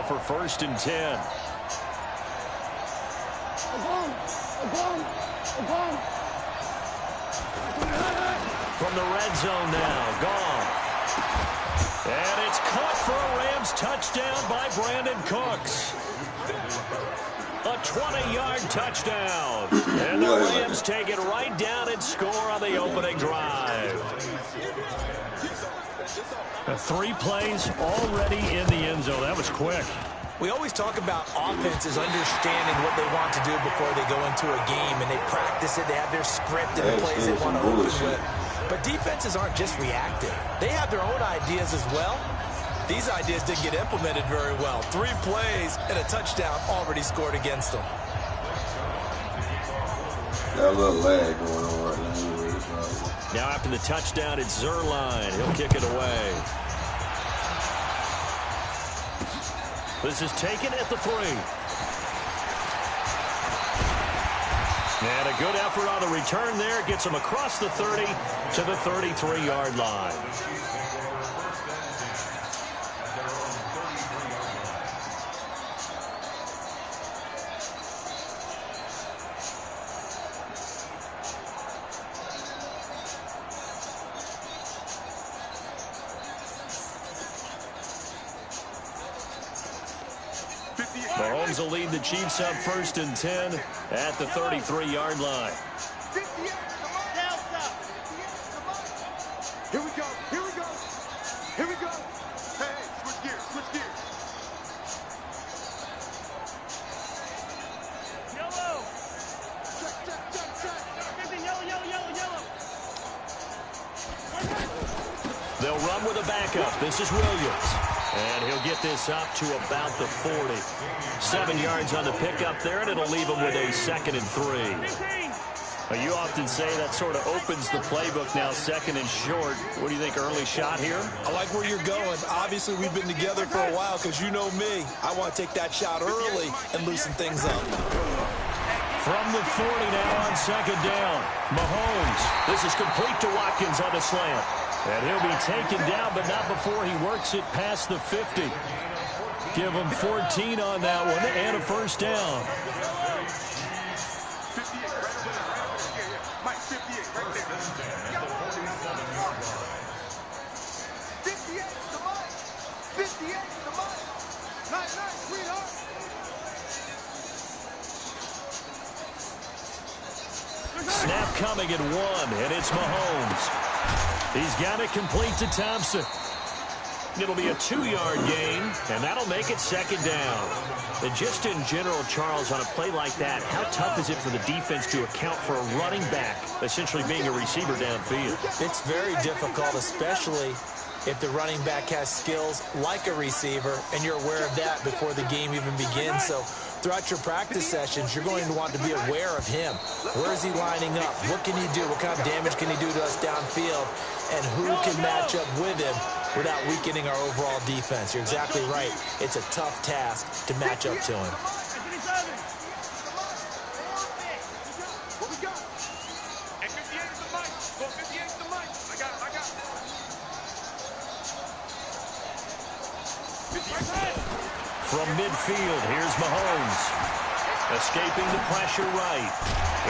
for 1st and 10. From the red zone now, Goff. And it's caught for a Rams touchdown by Brandon Cooks. A 20-yard touchdown. And the Rams take it right down and score on the opening drive. 3 plays already in the end zone. That was quick. We always talk about offenses understanding what they want to do before they go into a game, and they practice it. They have their script and the plays they want to open with. But defenses aren't just reactive. They have their own ideas as well. These ideas didn't get implemented very well. 3 plays and a touchdown already scored against them. Got a little lag going on right now. Now after the touchdown, it's Zerline. He'll kick it away. This is taken at the 3. And a good effort on the return there. Gets him across the 30 to the 33-yard line. Mahomes will lead the Chiefs up 1st and 10 at the 33-yard line. Here we go. Here we go. Here we go. Hey, switch gears. Switch gears. Yellow. Check. Yellow. They'll run with a backup. This is Williams. And he'll get this up to about the 40. 7 yards on the pickup there, and it'll leave him with a 2nd and 3. You often say that sort of opens the playbook now, 2nd and short. What do you think, early shot here? I like where you're going. Obviously, we've been together for a while because you know me. I want to take that shot early and loosen things up. From the 40 now on 2nd down. Mahomes. This is complete to Watkins on the slant. And he'll be taken down, but not before he works it past the 50. Give him 14 on that one and a 1st down. 58, right over there. Mike, 58, right there. 58 to Mike. 58 to Mike. Nice, sweetheart. Snap coming at 1, and it's Mahomes. He's got it complete to Thompson. It'll be a 2-yard gain, and that'll make it 2nd down. And just in general, Charles, on a play like that, how tough is it for the defense to account for a running back essentially being a receiver downfield? It's very difficult, especially if the running back has skills like a receiver, and you're aware of that before the game even begins. So throughout your practice sessions, you're going to want to be aware of him. Where is he lining up? What can he do? What kind of damage can he do to us downfield? And who can match up with him without weakening our overall defense? You're exactly right. It's a tough task to match up to him. From midfield, here's Mahomes. Escaping the pressure right.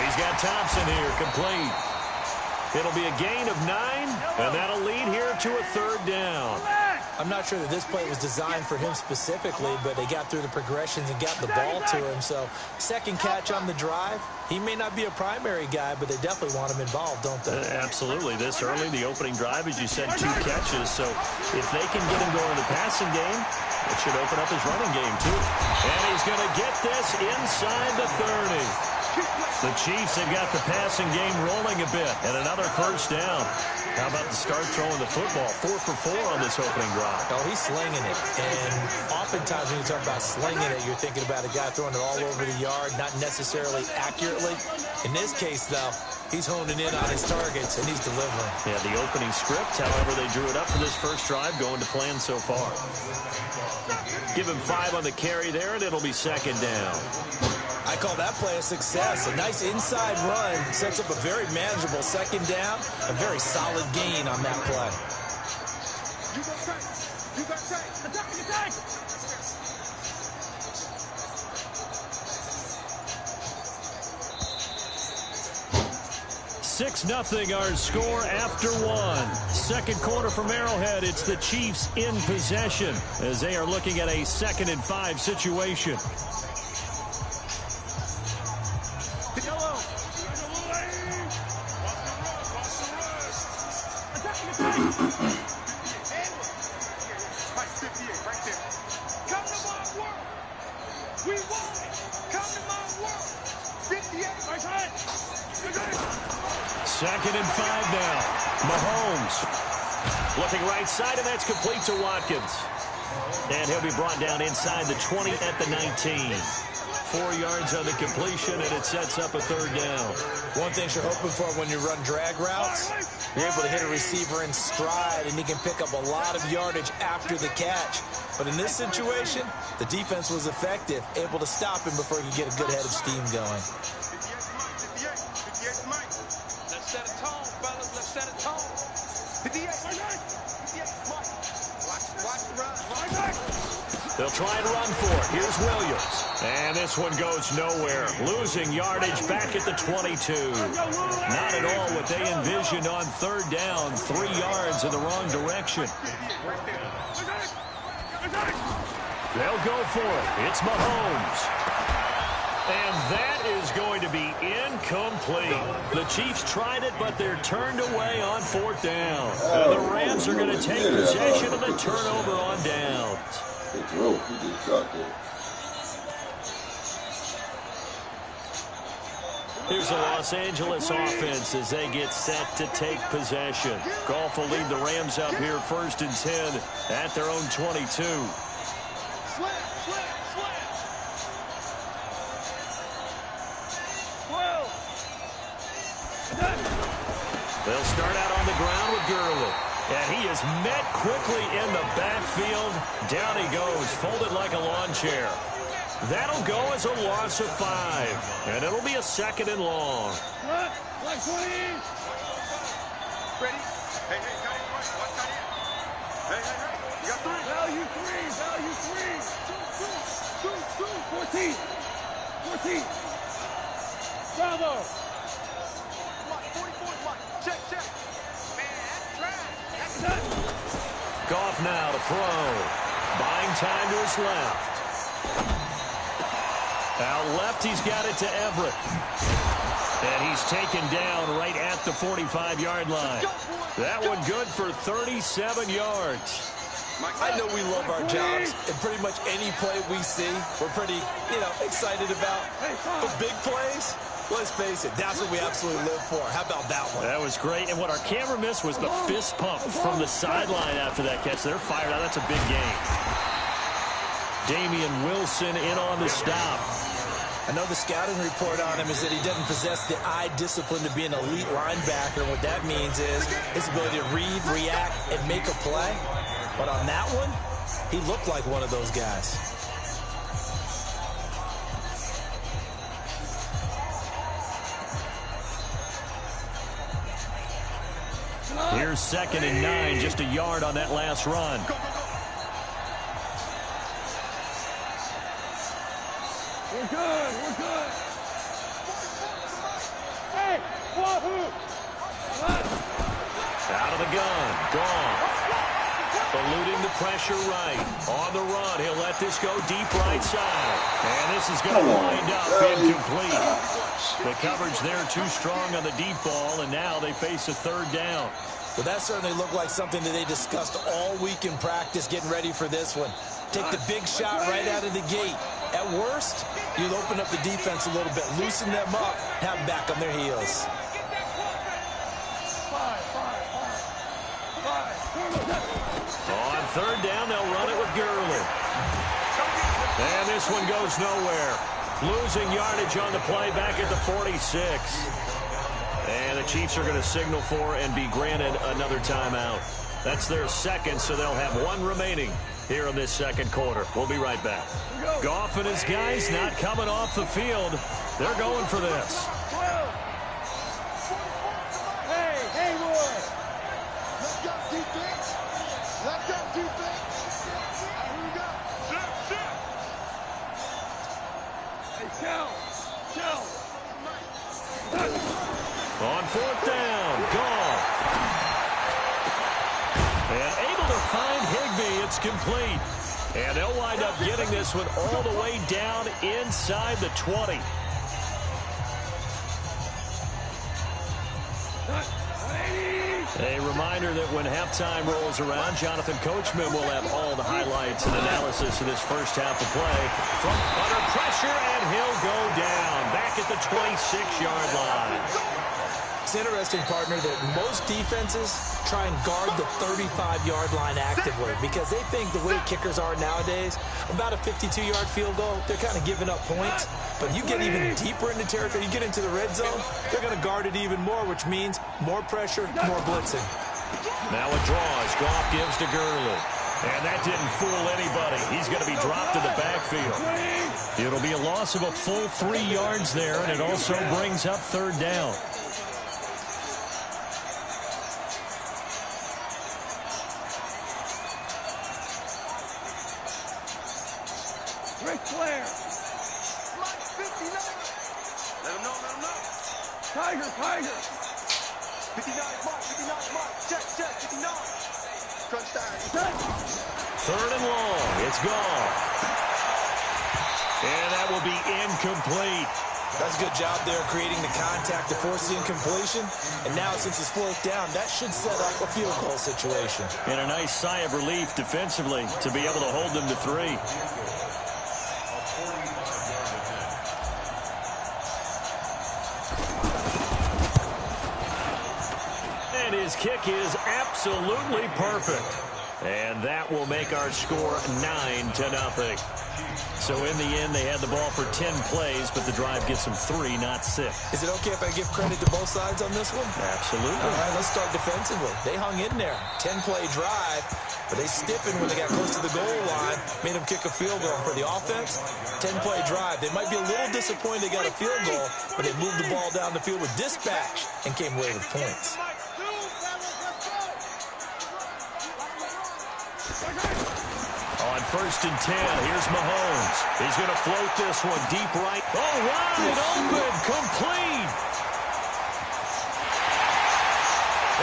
He's got Thompson here, complete. It'll be a gain of 9, and that'll lead here to a 3rd down. I'm not sure that this play was designed for him specifically, but they got through the progressions and got the ball to him. So, 2nd catch on the drive. He may not be a primary guy, but they definitely want him involved, don't they? Absolutely. This early, the opening drive, as you said, 2 catches. So, if they can get him going in the passing game, it should open up his running game, too. And he's going to get this inside the 30. The Chiefs have got the passing game rolling a bit, and another 1st down. How about the start throwing the football? 4 for 4 on this opening drive. Oh, he's slinging it. And oftentimes when you talk about slinging it, you're thinking about a guy throwing it all over the yard, not necessarily accurately. In this case, though, he's honing in on his targets, and he's delivering. Yeah, the opening script, however, they drew it up for this first drive, going to plan so far. Give him 5 on the carry there, and it'll be 2nd down. I call that play a success. A nice inside run sets up a very manageable 2nd down. A very solid gain on that play. 6-0 our score after one. Second quarter from Arrowhead. It's the Chiefs in possession as they are looking at a 2nd and 5 situation. Second and 5 now. Mahomes looking right side, and that's complete to Watkins. And he'll be brought down inside the 20 at the 19. 4 yards on the completion, and it sets up a 3rd down. One thing you're hoping for when you run drag routes, you're able to hit a receiver in stride, and he can pick up a lot of yardage after the catch. But in this situation, the defense was effective, able to stop him before he could get a good head of steam going. Let's set a tone, fellas. Let's set a tone. Watch the run. They'll try and run for it. Here's Williams. And this one goes nowhere. Losing yardage back at the 22. Not at all what they envisioned on 3rd down. 3 yards in the wrong direction. They'll go for it. It's Mahomes. And that is going to be incomplete. The Chiefs tried it, but they're turned away on 4th down. And the Rams are going to take possession of the turnover on downs. Here's the Los Angeles offense as they get set to take possession. Goff will lead the Rams up here 1st and 10 at their own 22. They'll start out on the ground with Gurley. And he is met quickly in the backfield. Down he goes, folded like a lawn chair. That'll go as a loss of 5. And it'll be a 2nd and long. Ready? Hey, cut in. Watch cut in. Hey. You got 3. Value 3. 14. Bravo. Check. Man, that's trash. Goff now to throw. Buying time to his left. Out left, he's got it to Everett. And he's taken down right at the 45-yard line. That one good for 37 yards. I know we love our jobs, and pretty much any play we see, we're pretty, excited about. But big plays, let's face it, that's what we absolutely live for. How about that one? That was great. And what our camera missed was the fist pump from the sideline after that catch. They're fired out. That's a big game. Damian Wilson in on the stop. I know the scouting report on him is that he doesn't possess the eye discipline to be an elite linebacker. What that means is his ability to read, react, and make a play. But on that one, he looked like one of those guys. Here's 2nd and 9, just a yard on that last run. We're good. Hey, wahoo! Out of the gun, gone. Eluding the pressure right. On the run, he'll let this go deep right side. And this is going to wind up incomplete. The coverage there too strong on the deep ball, and now they face a 3rd down. Well, that certainly looked like something that they discussed all week in practice, getting ready for this one. Take the big shot right out of the gate. At worst, you'll open up the defense a little bit, loosen them up, have them back on their heels. On 3rd down, they'll run it with Gurley. And this one goes nowhere. Losing yardage on the play back at the 46. And the Chiefs are going to signal for and be granted another timeout. That's their 2nd, so they'll have 1 remaining here in this 2nd quarter. We'll be right back. Goff and his guys not coming off the field. They're going for this. Hey, boy. Let's go, defense. Let's go, defense. Here we go. Shut. Hey, Cal. On fourth down, Goff. And able to find Higbee. It's complete. And they'll wind up getting this one all the way down inside the 20. A reminder that when halftime rolls around, Jonathan Coachman will have all the highlights and analysis of this first half of play. From under pressure, and he'll go down back at the 26-yard line. It's interesting, partner, that most defenses try and guard the 35-yard line actively because they think the way kickers are nowadays, about a 52-yard field goal, they're kind of giving up points. But you get even deeper into territory, you get into the red zone, they're going to guard it even more, which means more pressure, more blitzing. Now a draws. Goff gives to Gurley. And that didn't fool anybody. He's going to be dropped in the backfield. It'll be a loss of a full 3 yards there, and it also brings up third down. Flair. Mike 59. Let him know, let him know. Tiger. 59 Mike. Check, 59. Crunch time. Third and long. It's gone. And that will be incomplete. That's a good job there creating the contact to force the incompletion. And now since it's fourth down, that should set up a field goal situation. And a nice sigh of relief defensively to be able to hold them to 3. His kick is absolutely perfect. And that will make our score 9-0. So in the end, they had the ball for 10 plays, but the drive gets them 3, not 6. Is it okay if I give credit to both sides on this one? Absolutely. All right, let's start defensively. They hung in there. 10-play drive, but they stiffened when they got close to the goal line, made them kick a field goal. For the offense, 10-play drive. They might be a little disappointed they got a field goal, but they moved the ball down the field with dispatch and came away with points. On first and 10, here's Mahomes. He's going to float this one deep right. Oh, wide open, complete.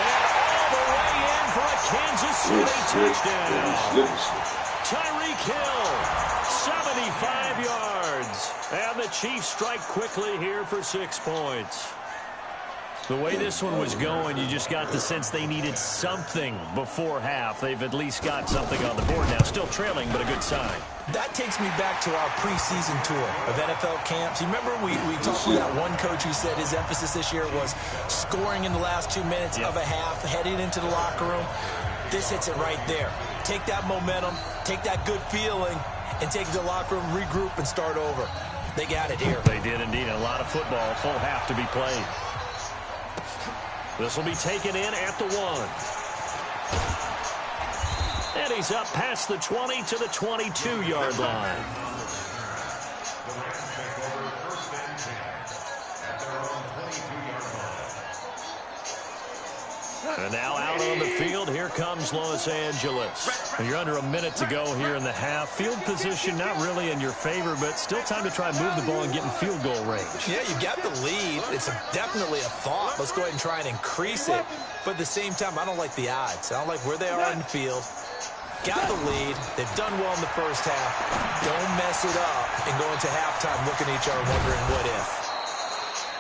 And all the way in for a Kansas City touchdown. Tyreek Hill, 75 yards. And the Chiefs strike quickly here for 6 points. The way this one was going, you just got the sense they needed something before half. They've at least got something on the board now. Still trailing, but a good sign. That takes me back to our preseason tour of NFL camps. You remember we talked about one coach who said his emphasis this year was scoring in the last 2 minutes of a half, heading into the locker room. This hits it right there. Take that momentum, take that good feeling, and take it to the locker room, regroup, and start over. They got it here. They did indeed. A lot of football, full half to be played. This will be taken in at the 1. And he's up past the 20 to the 22-yard line. And now out on the field, here comes Los Angeles. And you're under a minute to go here in the half. Field position not really in your favor, but still time to try and move the ball and get in field goal range. Yeah, you got the lead. It's definitely a thought. Let's go ahead and try and increase it. But at the same time, I don't like the odds. I don't like where they are in the field. Got the lead. They've done well in the first half. Don't mess it up and go into halftime looking at each other wondering what if.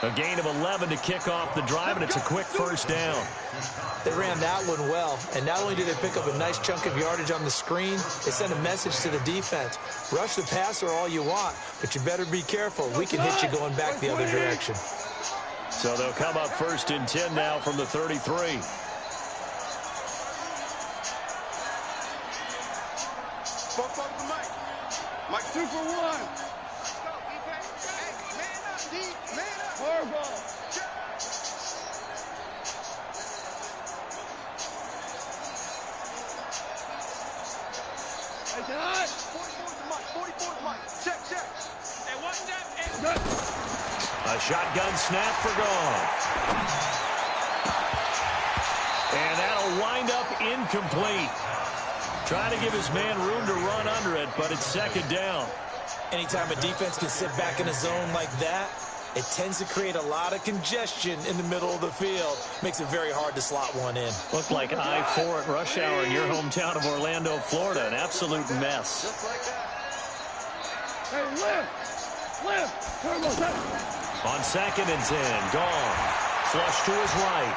A gain of 11 to kick off the drive, and it's a quick first down. They ran that one well, and not only did they pick up a nice chunk of yardage on the screen, they sent a message to the defense. Rush the passer all you want, but you better be careful. We can hit you going back the other direction. So they'll come up first and 10 now from the 33. Mike 2 for 1. Horrible. Hey, Todd. 44 to Mike. Check. Hey, what's that? A shotgun snap for Goff. And that'll wind up incomplete. Trying to give his man room to run under it, but it's second down. Anytime a defense can sit back in a zone like that, it tends to create a lot of congestion in the middle of the field. Makes it very hard to slot one in. Looked like I-4 at rush hour in your hometown of Orlando, Florida. An absolute mess. Just like that. Hey, lift! On 2nd and 10, gone. Flush to his right.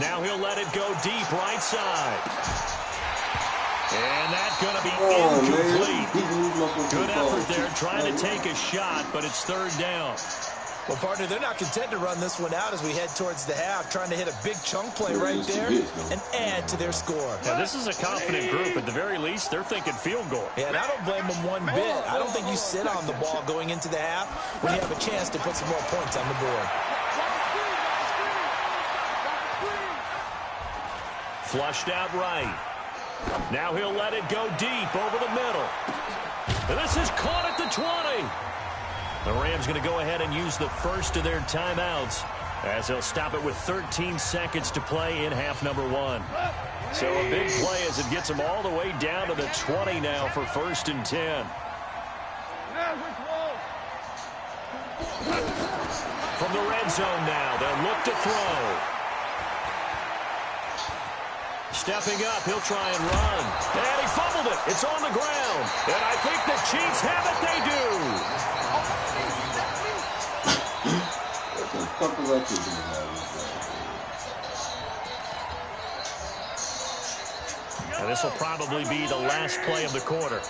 Now he'll let it go deep right side. And that's going to be incomplete. Good effort there trying to take a shot, but it's 3rd down. Well, partner, they're not content to run this one out as we head towards the half, trying to hit a big chunk play right there and add to their score. Now, this is a confident group. At the very least, they're thinking field goal. Yeah, and I don't blame them one bit. I don't think you sit on the ball going into the half when you have a chance to put some more points on the board. Flushed out right. Now he'll let it go deep over the middle. And this is caught at the 20. The Rams going to go ahead and use the first of their timeouts as they'll stop it with 13 seconds to play in half number 1. So a big play as it gets them all the way down to the 20 now for 1st and 10. From the red zone now, they'll look to throw. Stepping up, he'll try and run. And he fumbled it. It's on the ground. And I think the Chiefs have it. They do. What the fuck was I thinking about? And this will probably be the last play of the quarter.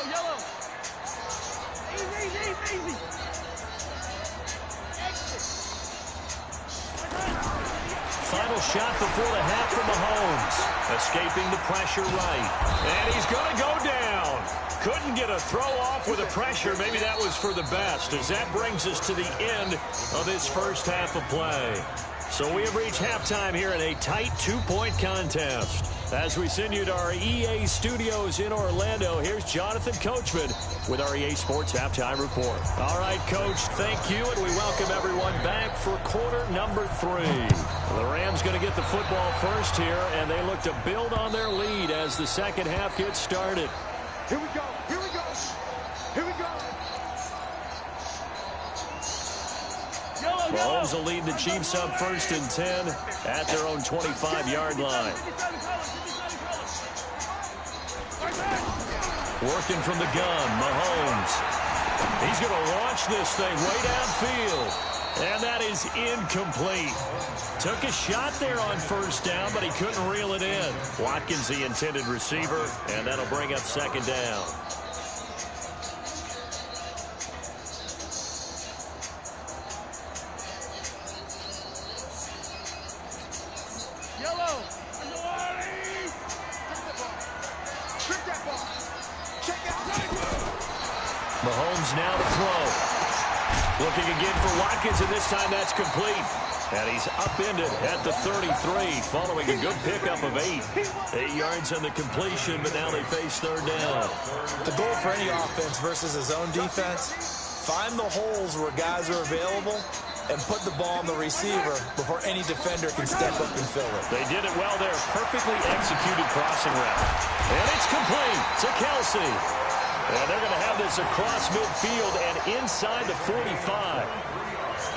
Yellow. Easy. Final shot before the half from Mahomes. Escaping the pressure right. And he's going to go down. Couldn't get a throw off with the pressure. Maybe that was for the best, as that brings us to the end of this first half of play. So we have reached halftime here in a tight 2-point contest. As we send you to our EA studios in Orlando, here's Jonathan Coachman with our EA Sports Halftime Report. All right, Coach, thank you, and we welcome everyone back for quarter number 3. The Rams going to get the football first here, and they look to build on their lead as the second half gets started. Here we go. Mahomes will lead the Chiefs up 1st and 10 at their own 25-yard line. Working from the gun, Mahomes. He's going to launch this thing way downfield. And that is incomplete. Took a shot there on 1st down, but he couldn't reel it in. Watkins, the intended receiver, and that'll bring up 2nd down. Mahomes now to throw. Looking again for Watkins, and this time that's complete. And he's upended at the 33, following a good pickup of 8. 8 yards on the completion, but now they face 3rd down. The goal for any offense versus a zone defense, find the holes where guys are available and put the ball on the receiver before any defender can step up and fill it. They did it well there. Perfectly executed crossing route. And it's complete to Kelsey. And they're going to have this across midfield and inside the 45.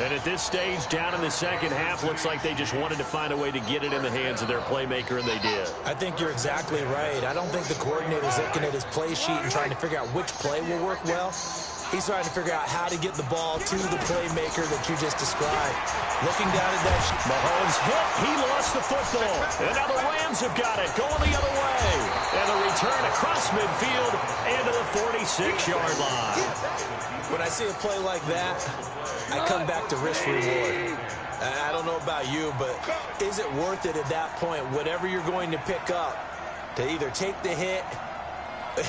And at this stage, down in the second half, looks like they just wanted to find a way to get it in the hands of their playmaker, and they did. I think you're exactly right. I don't think the coordinator's looking at his play sheet and trying to figure out which play will work well. He's trying to figure out how to get the ball to the playmaker that you just described. Looking down at that sheet. Mahomes hit. He lost the football. And now the Rams have got it going the other way. And the return across midfield and to the 46-yard line. When I see a play like that, I come back to risk reward. I don't know about you, but is it worth it at that point, whatever you're going to pick up, to either take the hit,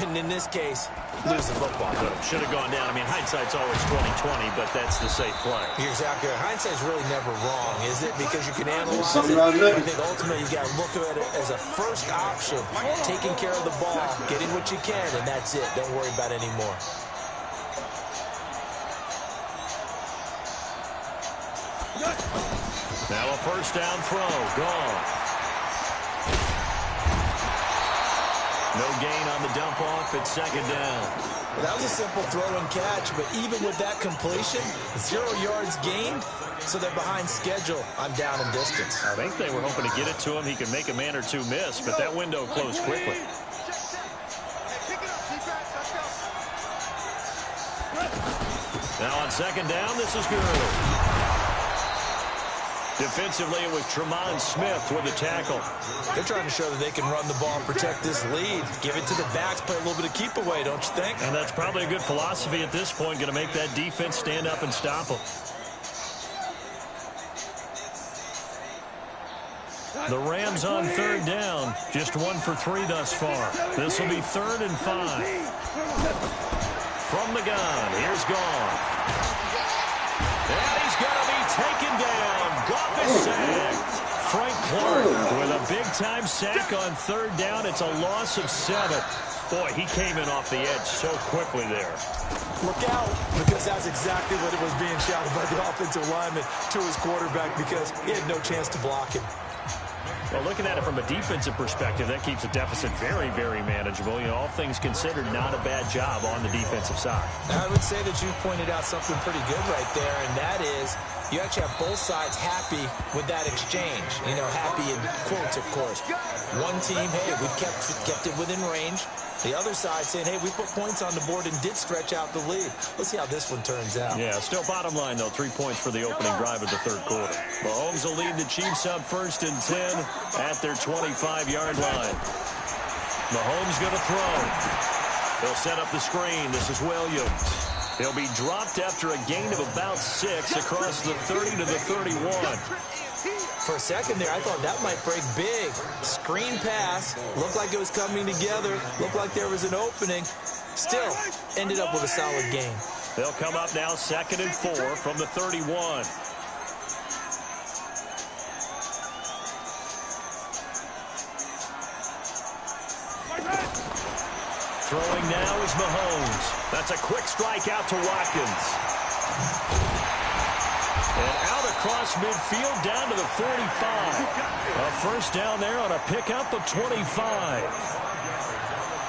and in this case, lose the football? Should have gone down. I mean, hindsight's always 20/20, but that's the safe play. You're exactly right. Hindsight's really never wrong, is it? Because you can analyze it. I think ultimately you got to look at it as a first option, taking care of the ball, getting what you can, and that's it. Don't worry about it anymore. Now a first down throw. Gone. No gain on the dump off at second down. That was a simple throw and catch, but even with that completion, 0 yards gained, so they're behind schedule on down and distance. I think they were hoping to get it to him. He could make a man or two miss, but that window closed quickly. Now on second down, this is good. Defensively, it was Tremont Smith with the tackle. They're trying to show that they can run the ball and protect this lead. Give it to the backs, play a little bit of keep away, don't you think? And that's probably a good philosophy at this point, going to make that defense stand up and stop them. The Rams on third down, just 1 for 3 thus far. This will be 3rd and 5. From the gun, here's Gone. And he's going to be taken down. Goff is sacked. Frank Clark with a big-time sack on third down. It's a loss of 7. Boy, he came in off the edge so quickly there. Look out, because that's exactly what it was being shouted by the offensive lineman to his quarterback, because he had no chance to block him. Well, looking at it from a defensive perspective, that keeps the deficit very, very manageable. You know, all things considered, not a bad job on the defensive side. I would say that you've pointed out something pretty good right there, and that is you actually have both sides happy with that exchange. You know, happy in quotes, of course. One team, hey, we've kept it within range. The other side saying, hey, we put points on the board and did stretch out the lead. Let's see how this one turns out. Yeah, still bottom line, though, 3 points for the opening drive of the third quarter. Mahomes will lead the Chiefs up 1st and 10 at their 25-yard line. Mahomes going to throw. He'll set up the screen. This is Williams. He'll be dropped after a gain of about 6 across the 30 to the 31. For a second there, I thought that might break big. Screen pass. Looked like it was coming together. Looked like there was an opening. Still, ended up with a solid game. They'll come up now 2nd and 4 from the 31. Throwing now is Mahomes. That's a quick strike out to Watkins. And out across midfield down to the 45. A first down there on a pickup of 25.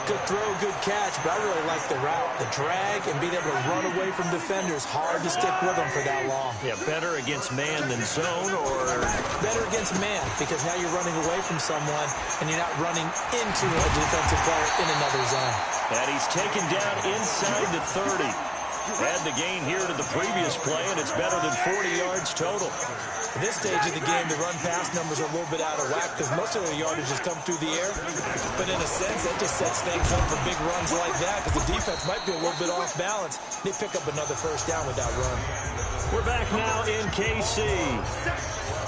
Good throw, good catch, but I really like the route, the drag, and being able to run away from defenders. Hard to stick with them for that long. Yeah, better against man than zone, or? Better against man, because now you're running away from someone, and you're not running into a defensive player in another zone. And he's taken down inside the 30. Add the gain here to the previous play, and it's better than 40 yards total. At this stage of the game, the run-pass numbers are a little bit out of whack because most of their yardage has come through the air. But in a sense, that just sets things up for big runs like that because the defense might be a little bit off balance. They pick up another first down with that run. We're back now in KC.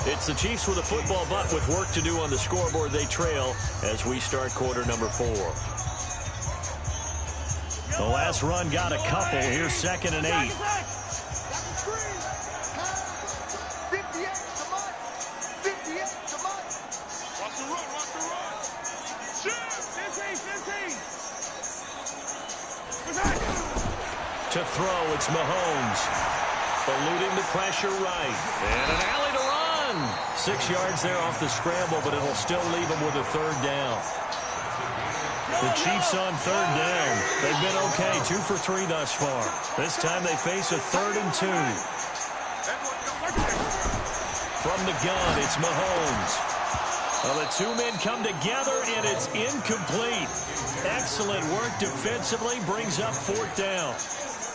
It's the Chiefs with a football, but with work to do on the scoreboard, they trail as we start quarter number 4. The last run got a couple. Here's 2nd and 8. To throw, it's Mahomes. Eluding the pressure right. And an alley to run. 6 yards there off the scramble, but it'll still leave him with a 3rd down. The Chiefs on 3rd down. They've been okay, 2 for 3 thus far. This time they face a 3rd and 2. From the gun, it's Mahomes. Well, the two men come together, and it's incomplete. Excellent work defensively, brings up 4th down.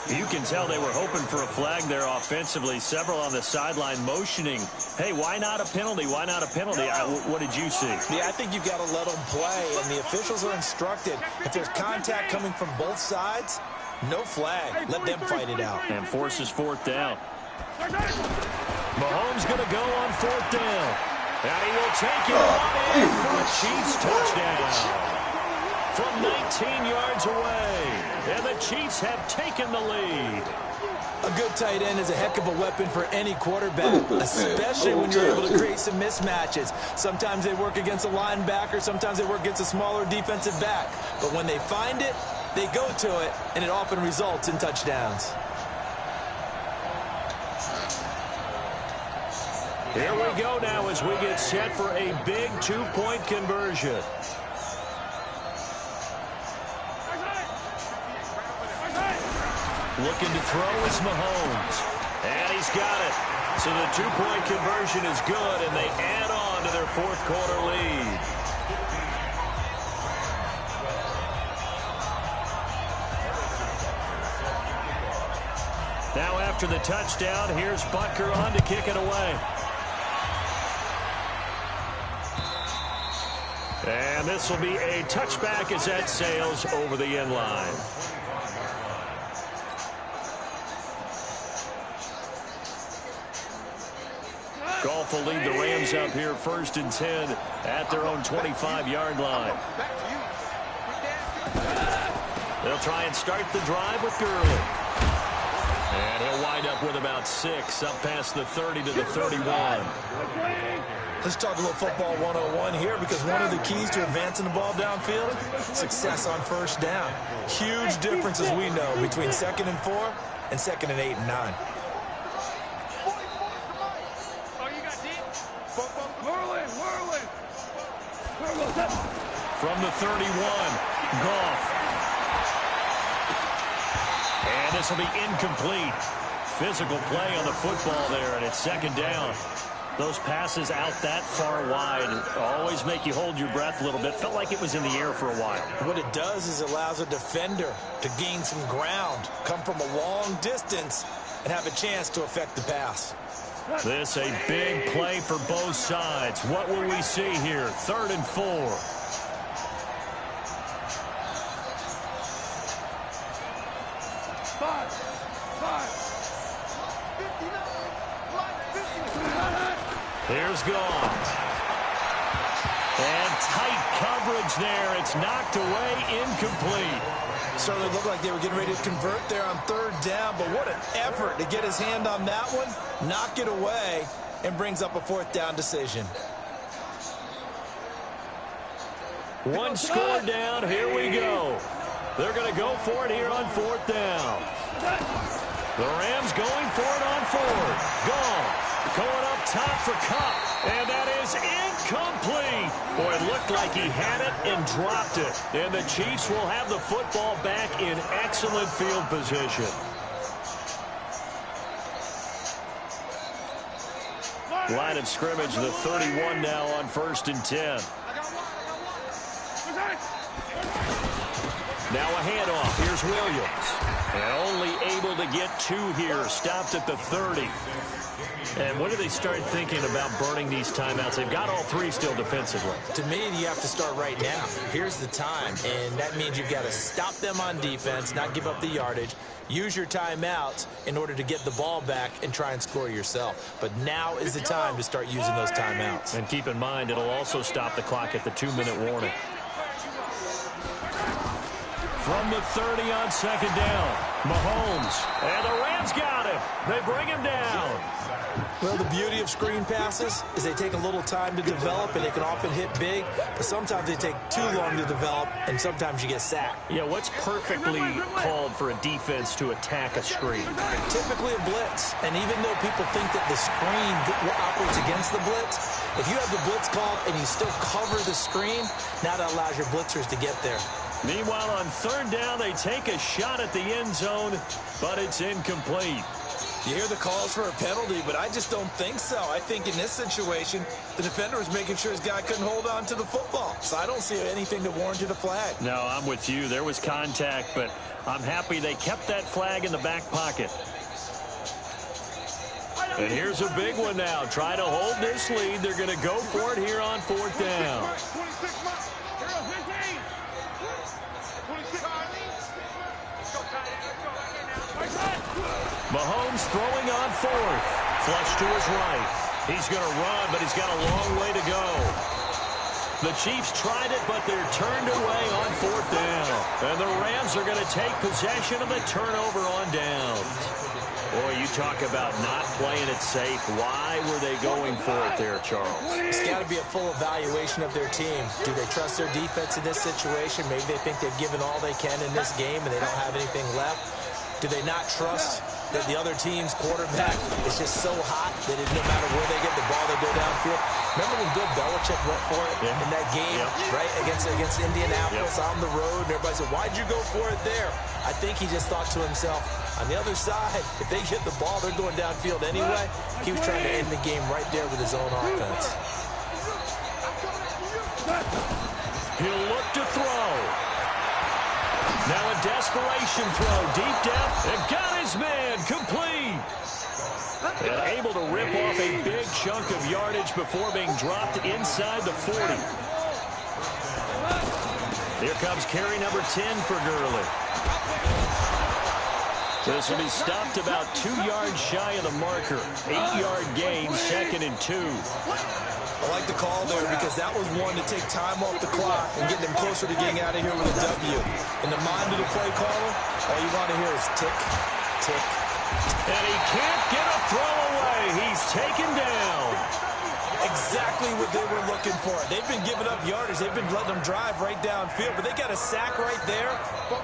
You can tell they were hoping for a flag there offensively. Several on the sideline motioning, hey, why not a penalty? Why not a penalty? What did you see? Yeah, I think you've got to let them play, and the officials are instructed. If there's contact coming from both sides, no flag. Let them fight it out. And forces 4th down. Mahomes going to go on 4th down. And he will take it on in for a Chiefs touchdown. From 19 yards away. And the Chiefs have taken the lead. A good tight end is a heck of a weapon for any quarterback, especially when you're able to create some mismatches. Sometimes they work against a linebacker. Sometimes they work against a smaller defensive back. But when they find it, they go to it, and it often results in touchdowns. Here we go now as we get set for a big 2-point conversion. Looking to throw is Mahomes. And he's got it. So the two-point conversion is good, and they add on to their fourth-quarter lead. Now after the touchdown, here's Butker on to kick it away. And this will be a touchback as that sails over the end line. Goff will lead the Rams up here 1st and 10 at their own 25-yard line. They'll try and start the drive with Gurley. And he'll wind up with about 6 up past the 30 to the 31. Let's talk a little football 101 here, because one of the keys to advancing the ball downfield, success on first down. Huge difference, as we know, between 2nd and 4 and 2nd and 8 and 9. From the 31, Goff. And this will be incomplete. Physical play on the football there, and it's 2nd down. Those passes out that far wide always make you hold your breath a little bit. Felt like it was in the air for a while. What it does is it allows a defender to gain some ground, come from a long distance, and have a chance to affect the pass. This a big play for both sides. What will we see here? 3rd and 4. Here's Goff. And tight coverage there. It's knocked away, incomplete. Certainly looked like they were getting ready to convert there on 3rd down, but what an effort to get his hand on that one, knock it away, and brings up a 4th down decision. One score down, here we go. They're going to go for it here on 4th down. The Rams going for it on 4th. Goff going up top for Cup, and that is incomplete. Boy, it looked like he had it and dropped it. And the Chiefs will have the football back in excellent field position. Line of scrimmage, the 31 now on 1st and 10. Now a handoff. Here's Williams. And only able to get 2 here. Stopped at the 30. And when do they start thinking about burning these timeouts? They've got all 3 still defensively. To me, you have to start right now. Here's the time, and that means you've got to stop them on defense, not give up the yardage, use your timeouts in order to get the ball back and try and score yourself. But now is the time to start using those timeouts. And keep in mind, it'll also stop the clock at the 2-minute warning. From the 30 on 2nd down, Mahomes. And the Rams got him. They bring him down. Well, the beauty of screen passes is they take a little time to develop, and they can often hit big, but sometimes they take too long to develop, and sometimes you get sacked. Yeah, what's perfectly called for a defense to attack a screen? Typically a blitz, and even though people think that the screen operates against the blitz, if you have the blitz called and you still cover the screen, now that allows your blitzers to get there. Meanwhile, on 3rd down, they take a shot at the end zone, but it's incomplete. You hear the calls for a penalty, but I just don't think so. I think in this situation, the defender was making sure his guy couldn't hold on to the football. So I don't see anything that warranted a flag. No, I'm with you. There was contact, but I'm happy they kept that flag in the back pocket. And here's a big one now. Try to hold this lead. They're going to go for it here on 4th down. Mahomes throwing on 4th. Flush to his right. He's going to run, but he's got a long way to go. The Chiefs tried it, but they're turned away on 4th down. And the Rams are going to take possession of the turnover on downs. Boy, you talk about not playing it safe. Why were they going for it there, Charles? It's got to be a full evaluation of their team. Do they trust their defense in this situation? Maybe they think they've given all they can in this game and they don't have anything left. Do they not trust that the other team's quarterback is just so hot that no matter where they get the ball, they go downfield. Remember when Bill Belichick went for it in that game, right, against Indianapolis on the road, and everybody said, why'd you go for it there? I think he just thought to himself, on the other side, if they get the ball, they're going downfield anyway. He was trying to end the game right there with his own offense. He'll look to throw. Now a desperation throw deep down, and got his man complete. And able to rip off a big chunk of yardage before being dropped inside the 40. Here comes carry number 10 for Gurley. This will be stopped about 2 yards shy of the marker. 8-yard gain, 2nd and 2. I like the call there because that was one to take time off the clock and get them closer to getting out of here with a W. In the mind of the play caller, all you want to hear is tick, tick. And he can't get a throw away. He's taken down. Exactly what they were looking for. They've been giving up yardage. They've been letting them drive right downfield, but they got a sack right there.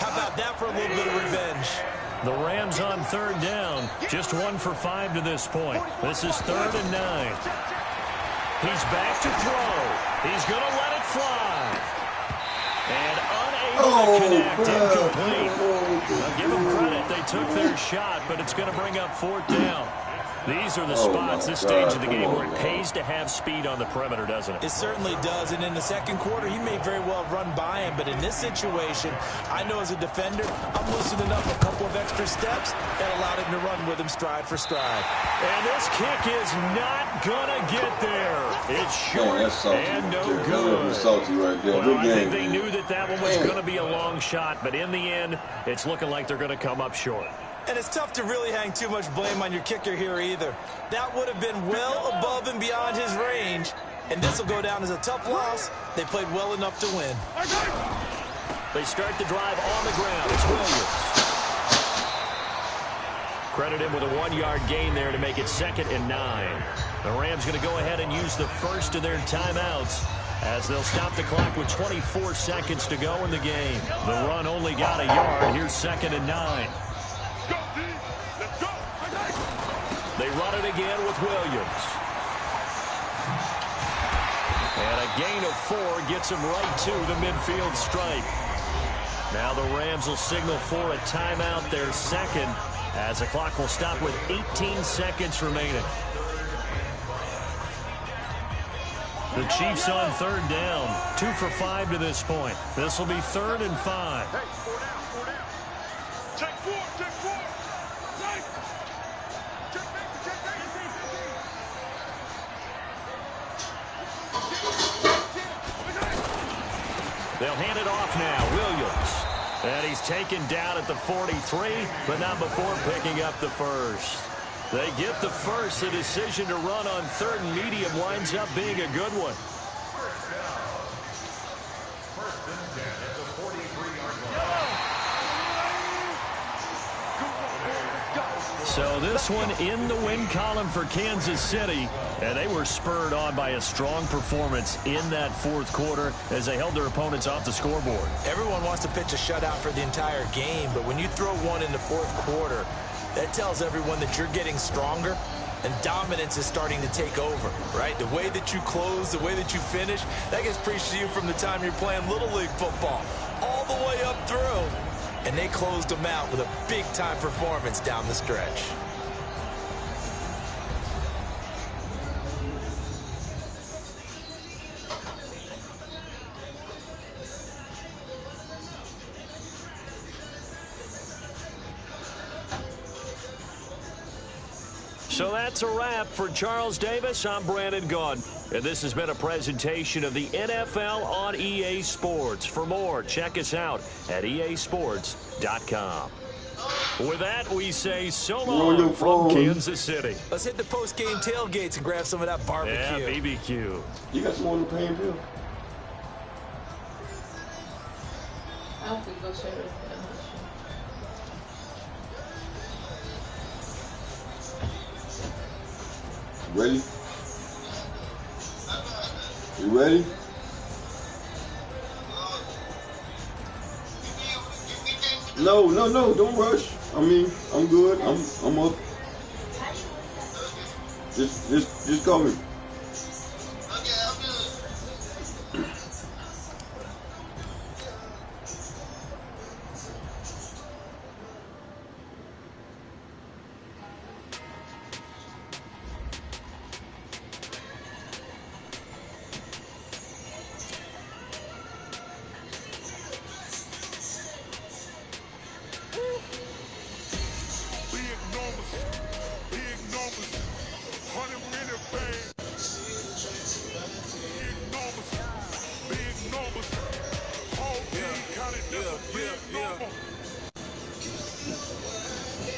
How about that for a little bit of revenge? The Rams on 3rd down. Just 1 for 5 to this point. This is 3rd and 9. He's back to throw. He's going to let it fly. And unable to connect. Incomplete. Now give them credit. They took their shot, but it's going to bring up 4th down. These are the spots, this stage of the game, where it pays to have speed on the perimeter, doesn't it? It certainly does. And in the second quarter, he may very well run by him. But in this situation, I know as a defender, I'm loosening up a couple of extra steps that allowed him to run with him stride for stride. And this kick is not going to get there. It's short and no good. Salty right there. Well, I think they knew that one was going to be a long shot. But in the end, it's looking like they're going to come up short. And it's tough to really hang too much blame on your kicker here either. That would have been well above and beyond his range. And this will go down as a tough loss. They played well enough to win. They start the drive on the ground. It's Williams. Credit him with a 1-yard gain there to make it 2nd and 9. The Rams going to go ahead and use the first of their timeouts as they'll stop the clock with 24 seconds to go in the game. The run only got a yard. Here's 2nd and 9. They run it again with Williams. And a gain of 4 gets him right to the midfield stripe. Now the Rams will signal for a timeout, their 2nd, as the clock will stop with 18 seconds remaining. The Chiefs on 3rd down, 2 for 5 to this point. This will be 3rd and 5. Hey, 4 down. Check 4, check 4. Right. Check back. They'll hand it off now. Williams. And he's taken down at the 43, but not before picking up the first. They get the first. The decision to run on 3rd and medium winds up being a good one. So this one in the win column for Kansas City, and they were spurred on by a strong performance in that 4th quarter as they held their opponents off the scoreboard. Everyone wants to pitch a shutout for the entire game, but when you throw one in the 4th quarter, that tells everyone that you're getting stronger and dominance is starting to take over, right? The way that you close, the way that you finish, that gets preached to you from the time you're playing Little League football all the way up through. And they closed them out with a big-time performance down the stretch. So that's a wrap for Charles Davis. I'm Brandon Gaudin, and this has been a presentation of the NFL on EA Sports. For more, check us out at easports.com. With that, we say so long from Kansas City. Let's hit the post-game tailgates and grab some of that barbecue. Yeah, BBQ. You got some on the pan, Bill? I don't think they'll share it. Ready? You ready? No, don't rush. I mean, I'm good. I'm up. Just call me.